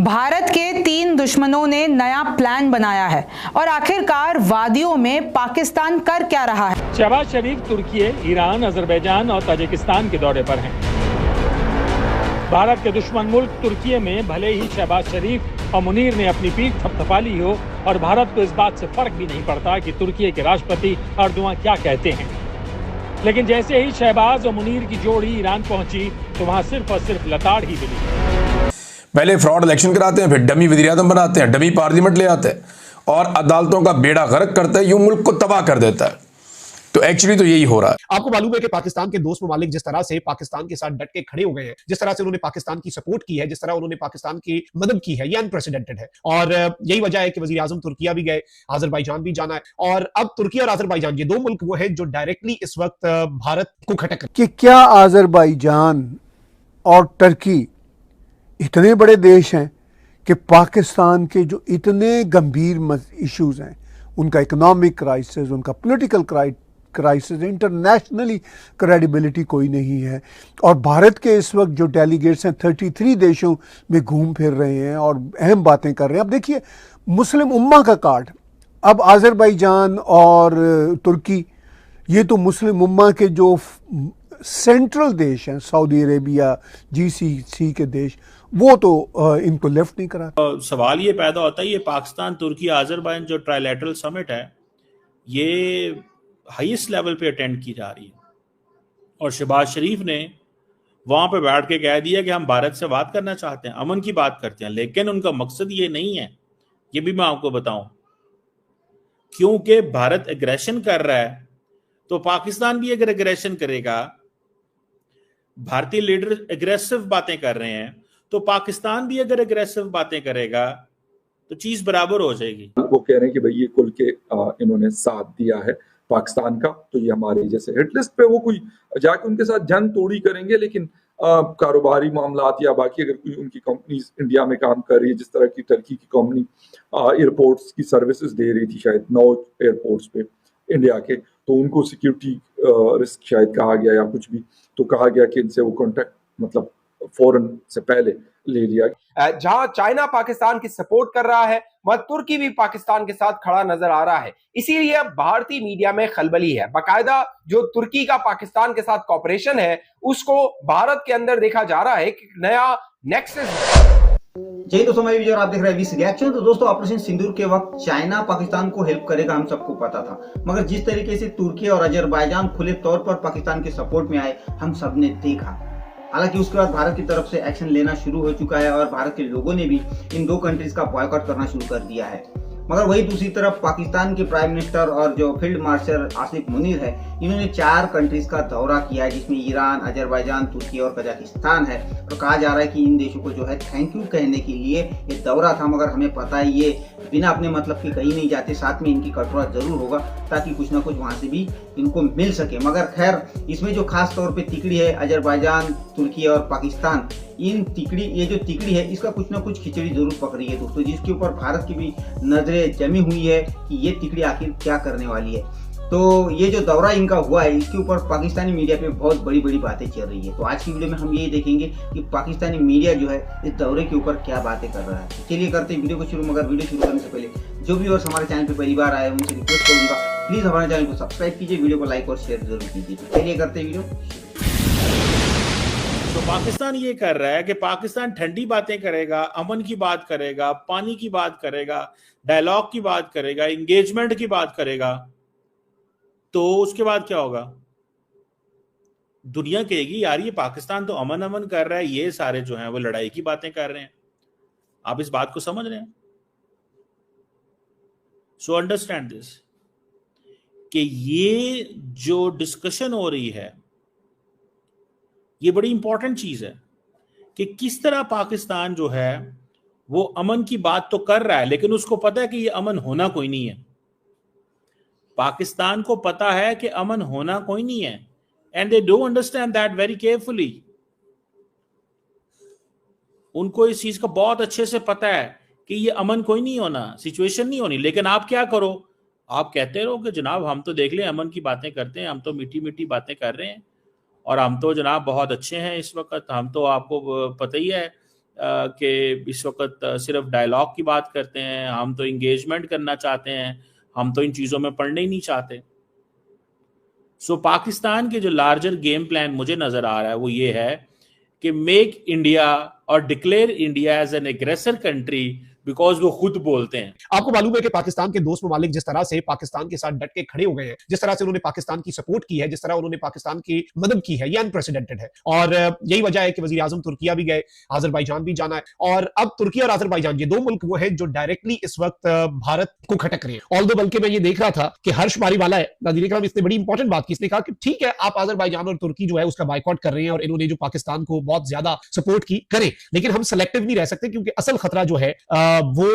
भारत के 3 दुश्मनों ने नया प्लान बनाया है और आखिरकार वादियों में पाकिस्तान कर क्या रहा है। शहबाज शरीफ तुर्की, ईरान, अजरबैजान और ताजिकिस्तान के दौरे पर हैं। भारत के दुश्मन मुल्क तुर्की में भले ही शहबाज शरीफ और मुनीर ने अपनी पीठ थपथपा ली हो और भारत को इस बात से फर्क भी नहीं पड़ता कि तुर्की के राष्ट्रपति अर्दोआन क्या कहते हैं, लेकिन जैसे ही शहबाज और मुनीर की जोड़ी ईरान पहुंची तो वहां सिर्फ और सिर्फ लताड़ ही मिली। पहले फ्रॉड इलेक्शन कराते हैं, फिर डमी वज़ीर-ए-आज़म बनाते हैं, डमी पार्लियामेंट ले आते हैं और अदालतों का बेड़ा गर्क करते हैं, यूं मुल्क को तबाह कर देता है। तो एक्चुअली तो यही हो रहा है। आपको मालूम है कि पाकिस्तान के दोस्त ममालिक जिस तरह से पाकिस्तान के साथ डट के खड़े हो गए हैं, जिस तरह से उन्होंने पाकिस्तान की सपोर्ट की है, जिस तरह उन्होंने पाकिस्तान की मदद की है, ये अनप्रेसिडेंटेड है। और यही वजह है कि वज़ीर-ए-आज़म तुर्किया भी गए, अजरबैजान भी जाना है। और अब तुर्की और अजरबैजान ये दो मुल्क वो हैं जो डायरेक्टली इस वक्त भारत को खटक कि क्या अजरबैजान और टर्की इतने बड़े देश हैं कि पाकिस्तान के जो इतने गंभीर इश्यूज हैं, उनका इकोनॉमिक क्राइसिस, उनका पॉलिटिकल क्राइसिस, इंटरनेशनली क्रेडिबिलिटी कोई नहीं है। और भारत के इस वक्त जो डेलीगेट्स हैं 33 देशों में घूम फिर रहे हैं और अहम बातें कर रहे हैं। अब देखिए, मुस्लिम उम्मा का कार्ड, अब अजरबैजान और तुर्की, ये तो मुस्लिम उम्मा के जो सेंट्रल देश हैं, सऊदी अरेबिया, GCC के देश, वो तो इनको लेफ्ट नहीं करा। सवाल ये पैदा होता है, ये पाकिस्तान, तुर्की, अजरबैजान जो ट्राइलेटरल समिट है, ये हाईएस्ट लेवल पे अटेंड की जा रही है और शहबाज शरीफ ने वहां पे बैठ के कह दिया कि हम भारत से बात करना चाहते हैं, अमन की बात करते हैं, लेकिन उनका मकसद ये नहीं है। ये भी मैं आपको बताऊं, क्योंकि भारत एग्रेशन कर रहा है तो पाकिस्तान भी अगर एग्रेशन करेगा, भारतीय लीडर एग्रेसिव बातें कर रहे हैं तो पाकिस्तान भी अगर एग्रेसिव बातें करेगा तो चीज बराबर हो जाएगी। वो कह रहे हैं कि भाई ये खुल के इन्होंने साथ दिया है पाकिस्तान का, तो ये हमारे जैसे हिट लिस्ट पे वो कोई जाके उनके साथ जंग तोड़ी करेंगे, लेकिन कारोबारी मामलात या बाकी अगर कोई उनकी कंपनीज इंडिया में काम कर रही है, जिस तरह की टर्की की कंपनी एयरपोर्ट्स की सर्विसेज दे रही थी शायद 9 एयरपोर्ट्स पे इंडिया के, तो उनको सिक्योरिटी रिस्क शायद कहा गया या कुछ भी, तो कहा गया कि इनसे वो कॉन्ट्रैक्ट मतलब फौरन से पहले ले लिया। जहां चाइना पाकिस्तान की सपोर्ट कर रहा है, वह तुर्की भी पाकिस्तान के साथ खड़ा नजर आ रहा है। इसीलिए अब भारतीय मीडिया में खलबली है। बाकायदा जो तुर्की का पाकिस्तान के साथ कॉपरेशन है, उसको भारत के अंदर देखा जा रहा है कि नया नेक्सस। जय दोस्तों, मैं विजय और आप देख रहे हैं वीस रिएक्शन। तो दोस्तों, ऑपरेशन सिंदूर के वक्त चाइना पाकिस्तान को हेल्प करेगा हम सबको पता था, मगर जिस तरीके से तुर्की और अजरबैजान खुले तौर पर पाकिस्तान के सपोर्ट में आए, हम सबने देखा। हालांकि उसके बाद भारत की तरफ से एक्शन लेना शुरू हो चुका है और भारत के लोगों ने भी इन दो कंट्रीज का बॉयकॉट करना शुरू कर दिया है। मगर वही दूसरी तरफ पाकिस्तान के प्राइम मिनिस्टर और जो फील्ड मार्शल आसिफ मुनीर है, इन्होंने 4 कंट्रीज का दौरा किया है, जिसमें ईरान, अजरबैजान, तुर्की और कजाकिस्तान है। और कहा जा रहा है कि इन देशों को जो है थैंक यू कहने के लिए ये दौरा था, मगर हमें पता है ये बिना अपने मतलब के कहीं नहीं जाते, साथ में इनकी कटोरा जरूर होगा ताकि कुछ ना कुछ वहां से भी इनको मिल सके। मगर खैर, इसमें जो खास तौर पे तिकड़ी है अजरबैजान, तुर्की और पाकिस्तान, ये जो तिकड़ी है, इसका कुछ ना कुछ खिचड़ी जरूर पक रही है दोस्तों, जिसके ऊपर भारत की भी नजरें जमी हुई है कि ये तिकड़ी आखिर क्या करने वाली है। तो ये जो दौरा इनका हुआ है, इसके ऊपर पाकिस्तानी मीडिया पे बहुत बड़ी बड़ी बातें चल रही है। तो आज की वीडियो में हम यही देखेंगे कि पाकिस्तानी मीडिया जो है इस दौरे के ऊपर क्या बातें कर रहा है। तो चलिए करते हैं वीडियो को शुरू। मगर वीडियो शुरू करने से पहले जो व्यूअर्स हमारे चैनल पे पहली बार आए हैं, उनसे रिक्वेस्ट करूंगा प्लीज हमारे चैनल को सब्सक्राइब कीजिए, वीडियो को लाइक और शेयर जरूर कीजिए। तो चलिए करते हैं वीडियो। तो पाकिस्तान ये कर रहा है कि पाकिस्तान ठंडी बातें करेगा, अमन की बात करेगा, पानी की बात करेगा, डायलॉग की बात करेगा, इंगेजमेंट की बात करेगा, तो उसके बाद क्या होगा? दुनिया कहेगी यार ये पाकिस्तान तो अमन अमन कर रहा है, ये सारे जो हैं वो लड़ाई की बातें कर रहे हैं। आप इस बात को समझ रहे हैं? सो अंडरस्टैंड दिस कि ये जो डिस्कशन हो रही है, ये बड़ी इंपॉर्टेंट चीज है कि किस तरह पाकिस्तान जो है वो अमन की बात तो कर रहा है, लेकिन उसको पता है कि ये अमन होना कोई नहीं है। पाकिस्तान को पता है कि अमन होना कोई नहीं है, and they don't understand that very carefully. उनको इस चीज का बहुत अच्छे से पता है कि ये अमन कोई नहीं होना, सिचुएशन नहीं होनी। लेकिन आप क्या करो, आप कहते रहो कि जनाब हम तो देख लें, अमन की बातें करते हैं, हम तो मीठी मीठी बातें कर रहे हैं और हम तो जनाब बहुत अच्छे हैं इस वक्त, हम तो आपको पता ही है कि इस वक्त सिर्फ डायलॉग की बात करते हैं, हम तो इंगेजमेंट करना चाहते हैं, हम तो इन चीज़ों में पढ़ना ही नहीं चाहते। सो पाकिस्तान के जो लार्जर गेम प्लान मुझे नज़र आ रहा है वो ये है कि मेक इंडिया और declare India as an aggressor country, because वो खुद बोलते हैं। आपको मालूम है कि पाकिस्तान के दोस्त ममालिक जिस तरह से पाकिस्तान के साथ डट के खड़े हो गए हैं, जिस तरह से उन्होंने पाकिस्तान की सपोर्ट की है, जिस तरह उन्होंने पाकिस्तान की मदद की है, ये अनप्रेसिडेंटेड है। और यही वजह है कि वजीर आजम तुर्किया भी गए, आजरबाईजान भी जाना है। और अब तुर्किया और आजरबाईजान ये दो मुल्क वो हैं जो डायरेक्टली इस वक्त भारत को खटक रहे हैं। ऑल्दो बल्कि मैं ये देख रहा था कि हर्ष मारीवाला है नाज़रीन इकराम, इसने बड़ी इंपॉर्टेंट बात की। इसने कहा कि ठीक है आप आजरबाईजान और तुर्की जो है उसका बाइकआउट कर रहे हैं और इन्होंने जो पाकिस्तान को बहुत ज्यादा सपोर्ट की करें, लेकिन हम सेलेक्टिव नहीं रह सकते क्योंकि असल खतरा जो है वो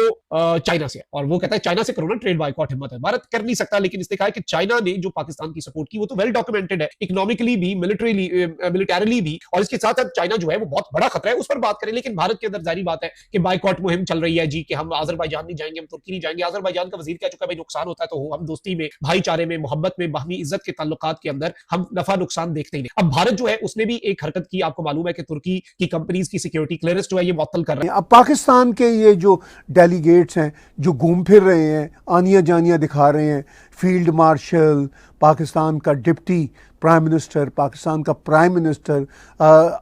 चाइना से है। और वो कहता है चाइना से करो ना ट्रेड बाइकआउट, हिम्मत है, भारत कर नहीं सकता। लेकिन इसने कहा कि चाइना ने जो पाकिस्तान की सपोर्ट की वो तो वेल डॉक्यूमेंटेड है, इकोनॉमिकली भी, मिलिटरीली भी, और इसके साथ साथ चाइना जो है वो बहुत बड़ा खतरा है, उस पर बात करें। लेकिन भारत के अंदर जाहिर बात है कि बाइकआउट मुहिम चल रही है जी, कि हम आजरबाईजान नहीं जाएंगे, हम तुर्की नहीं जाएंगे। आजरबाईजान का वजीर कह चुका है भाई नुकसान होता है तो हम दोस्ती में, भाईचारे में, मोहब्बत में, बाहमी इज्जत के ताल्लुकात के अंदर हम नफा नुकसान देखते ही नहीं। अब भारत जो है उसने भी एक हरकत की, आपको मालूम है कि तुर्की की कंपनीज की सिक्योरिटी क्लियरेंस जो है ये मुअत्तल कर रहे हैं। अब पाकिस्तान के ये जो डेलीगेट्स हैं जो घूम फिर रहे हैं, आनियाँ जानियाँ दिखा रहे हैं, फील्ड मार्शल, पाकिस्तान का डिप्टी प्राइम मिनिस्टर, पाकिस्तान का प्राइम मिनिस्टर,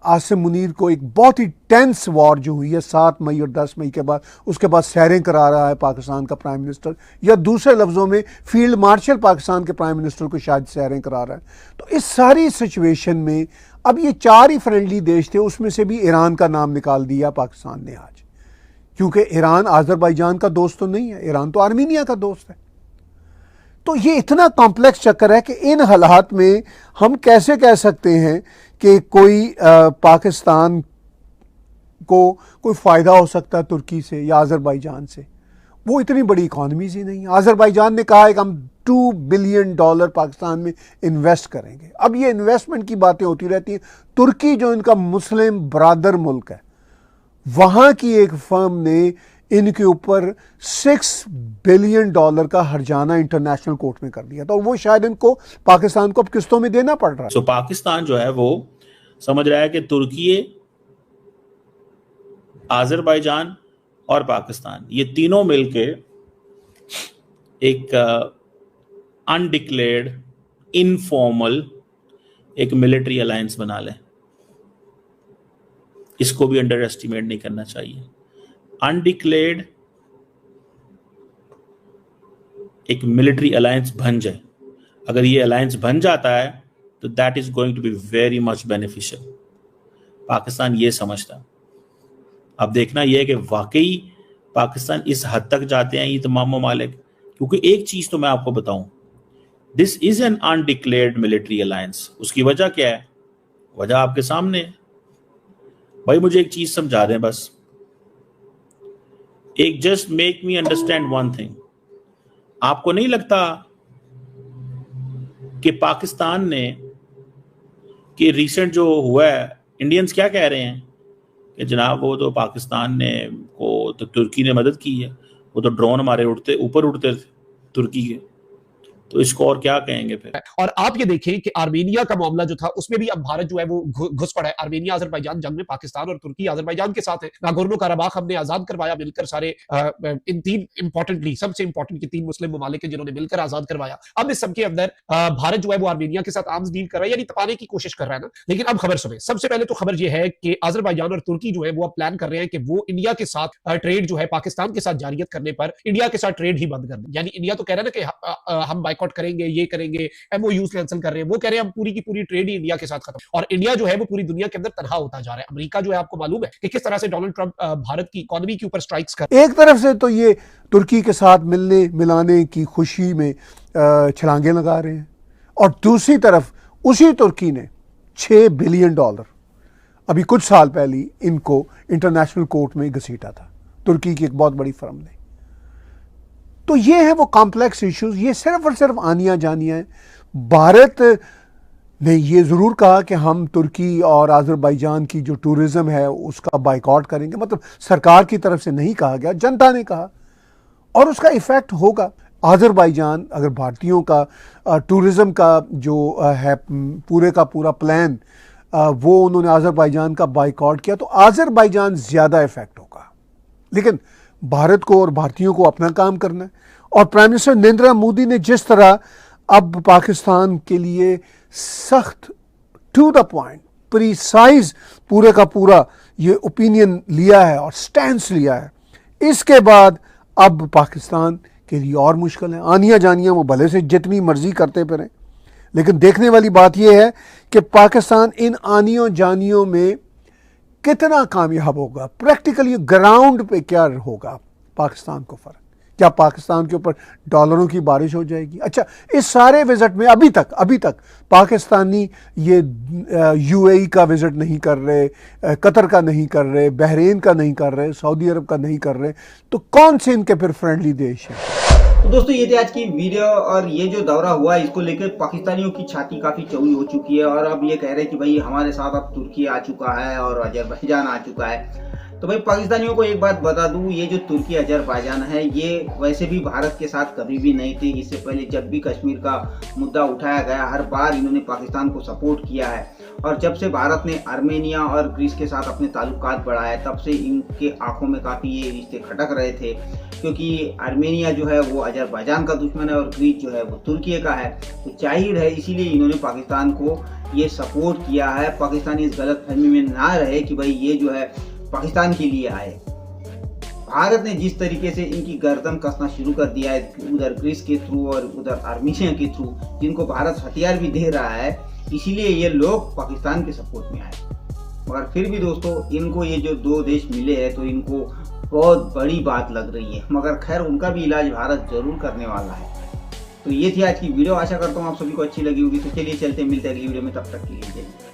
आसिम मुनीर को एक बहुत ही टेंस वॉर जो हुई है 7 मई और 10 मई के बाद, उसके बाद सैरें करा रहा है पाकिस्तान का प्राइम मिनिस्टर, या दूसरे लफ्ज़ों में फील्ड मार्शल पाकिस्तान के प्राइम मिनिस्टर को शायद सैरें करा रहा है। तो इस सारी सिचुएशन में अब ये 4 ही फ्रेंडली देश थे, उसमें से भी ईरान का नाम निकाल दिया पाकिस्तान ने आज, क्योंकि ईरान आजरबाईजान का दोस्त तो नहीं है, ईरान तो आर्मीनिया का दोस्त है। तो ये इतना कॉम्प्लेक्स चक्कर है कि इन हालात में हम कैसे कह सकते हैं कि कोई पाकिस्तान को कोई फ़ायदा हो सकता है तुर्की से या आजरबाईजान से। वो इतनी बड़ी इकॉनमीज़ ही नहीं है। आजरबाईजान ने कहा है कि हम $2 बिलियन पाकिस्तान में इन्वेस्ट करेंगे। अब ये इन्वेस्टमेंट की बातें होती रहती हैं। तुर्की जो इनका मुस्लिम ब्रादर मुल्क है, वहाँ की एक फर्म ने इनके ऊपर $6 बिलियन का हर्जाना इंटरनेशनल कोर्ट में कर दिया था, और वो शायद इनको पाकिस्तान को अब किस्तों में देना पड़ रहा है। तो पाकिस्तान जो है वो समझ रहा है कि तुर्की, आजरबाईजान और पाकिस्तान ये तीनों मिलके एक अनडिक्लेयर्ड इनफॉर्मल एक मिलिट्री अलायंस बना लें। इसको भी अंडर एस्टिमेट नहीं करना चाहिए। अनडिक्लेयर्ड एक मिलिट्री अलायंस बन जाए, अगर ये अलायंस बन जाता है तो that is going to be very much beneficial. Pakistan ये समझता। अब देखना यह है कि वाकई पाकिस्तान इस हद तक जाते हैं ये तमाम ममालिक, क्योंकि एक चीज तो मैं आपको बताऊं, this is an undeclared military alliance. उसकी वजह क्या है? वजह आपके सामने है। भाई मुझे एक चीज समझा दें बस, एक just make me understand one thing. आपको नहीं लगता कि पाकिस्तान ने कि रिसेंट जो हुआ है, इंडियंस क्या कह रहे हैं कि जनाब वो तो पाकिस्तान ने को तो तुर्की ने मदद की है, वो तो ड्रोन हमारे ऊपर उड़ते थे तुर्की के, तो इसको और क्या कहेंगे फिर। और आप ये देखें कि आर्मेनिया का मामला जो था उसमें भी अब भारत जो है वो घुस पड़ा है। आर्मेनिया आजरबाईजान जंग में पाकिस्तान और तुर्की आजरबाईजान के साथ है। नागोर्नो काराबाख हमने आजाद करवाया मिलकर, सारे इन 3 इंपॉर्टेंटली सबसे इंपॉर्टेंट के 3 मुस्लिम ममालिक हैं जिन्होंने मिलकर आजाद करवाया। अब इस सबके अंदर भारत जो है वो आर्मेनिया के साथ आर्म्स डील कर रहा है, यानी तपाने की कोशिश कर रहा है ना। लेकिन अब खबर सुने, सबसे पहले तो खबर यह है कि आजरबाईजान और तुर्की जो है वो अब प्लान कर रहे हैं कि वो इंडिया के साथ ट्रेड जो है पाकिस्तान के साथ जारियत करने पर इंडिया के साथ ट्रेड ही बंद कर दें। यानी इंडिया तो कह रहा है ना कि हम बाइकआउट करेंगे, ये करेंगे, एमओयूज कैंसिल कर रहे हैं, वो कह रहे हैं हम पूरी की पूरी ट्रेड ही इंडिया के साथ खत्म। और इंडिया जो है वो पूरी दुनिया के अंदर तनहा होता जा रहा है। अमेरिका जो है आपको मालूम है कि किस तरह से डोनाल्ड ट्रंप भारत की इकोनॉमी के ऊपर स्ट्राइक्स कर। एक तरफ से तो ये तुर्की के साथ मिलने मिलाने की खुशी में छलांगे लगा रहे हैं, और दूसरी तरफ उसी तुर्की ने $6 बिलियन अभी कुछ साल पहले इनको इंटरनेशनल कोर्ट में घसीटा था, तुर्की की एक बहुत बड़ी फर्म ने। तो ये है वो कॉम्प्लेक्स इश्यूज, ये सिर्फ और सिर्फ आनियाँ जानियाँ हैं। भारत ने ये ज़रूर कहा कि हम तुर्की और आजरबाईजान की जो टूरिज़्म है उसका बाइकआउट करेंगे, मतलब सरकार की तरफ से नहीं कहा गया, जनता ने कहा, और उसका इफ़ेक्ट होगा। आजरबाईजान अगर भारतीयों का टूरिज़्म का जो है पूरे का पूरा प्लान वो उन्होंने आज़रबाईजान का बाइकआउट किया तो आज़रबाईजान ज़्यादा इफेक्ट होगा। लेकिन भारत को और भारतीयों को अपना काम करना है। और प्राइम मिनिस्टर नरेंद्र मोदी ने जिस तरह अब पाकिस्तान के लिए सख्त टू द पॉइंट प्रिसाइज पूरे का पूरा ये ओपिनियन लिया है और स्टैंड लिया है, इसके बाद अब पाकिस्तान के लिए और मुश्किल है। आनियाँ जानियाँ वो भले से जितनी मर्जी करते फिरें, लेकिन देखने वाली बात यह है कि पाकिस्तान इन आनियों जानियों में कितना कामयाब होगा, प्रैक्टिकली ग्राउंड पे क्या होगा पाकिस्तान को फ़र्क। क्या पाकिस्तान के ऊपर डॉलरों की बारिश हो जाएगी? अच्छा, इस सारे विजिट में अभी तक पाकिस्तानी ये यूएई का विजिट नहीं कर रहे, कतर का नहीं कर रहे, बहरीन का नहीं कर रहे, सऊदी अरब का नहीं कर रहे, तो कौन से इनके फिर फ्रेंडली देश हैं? तो दोस्तों ये थी आज की वीडियो, और ये जो दौरा हुआ इसको लेकर पाकिस्तानियों की छाती काफी चौड़ी हो चुकी है और अब ये कह रहे हैं कि भाई हमारे साथ अब तुर्की आ चुका है और अजरबैजान आ चुका है। तो भाई पाकिस्तानियों को एक बात बता दूं, ये जो तुर्की अजरबैजान है ये वैसे भी भारत के साथ कभी भी नहीं थी। इससे पहले जब भी कश्मीर का मुद्दा उठाया गया हर बार इन्होंने पाकिस्तान को सपोर्ट किया है, और जब से भारत ने आर्मेनिया और ग्रीस के साथ अपने ताल्लुकात बढ़ाए तब से इनके आंखों में काफ़ी ये रिश्ते खटक रहे थे, क्योंकि आर्मेनिया जो है वो अजरबैजान का दुश्मन है और ग्रीस जो है वो तुर्की का है। तो जाहिर है इसीलिए इन्होंने पाकिस्तान को ये सपोर्ट किया है। पाकिस्तान इस गलत फहमी में ना रहे कि भाई ये जो है पाकिस्तान के लिए आए। भारत ने जिस तरीके से इनकी गर्दन कसना शुरू कर दिया है, उधर ग्रीस के थ्रू और उधर आर्मेनिया के थ्रू, जिनको भारत हथियार भी दे रहा है, इसीलिए ये लोग पाकिस्तान के सपोर्ट में आए। मगर फिर भी दोस्तों इनको ये जो दो देश मिले हैं तो इनको बहुत बड़ी बात लग रही है, मगर खैर उनका भी इलाज भारत जरूर करने वाला है। तो ये थी आज की वीडियो, आशा करता हूँ आप सभी को अच्छी लगी होगी। तो चलिए चलते मिलते हैं अगली वीडियो में, तब तक के लिए जय हिंद।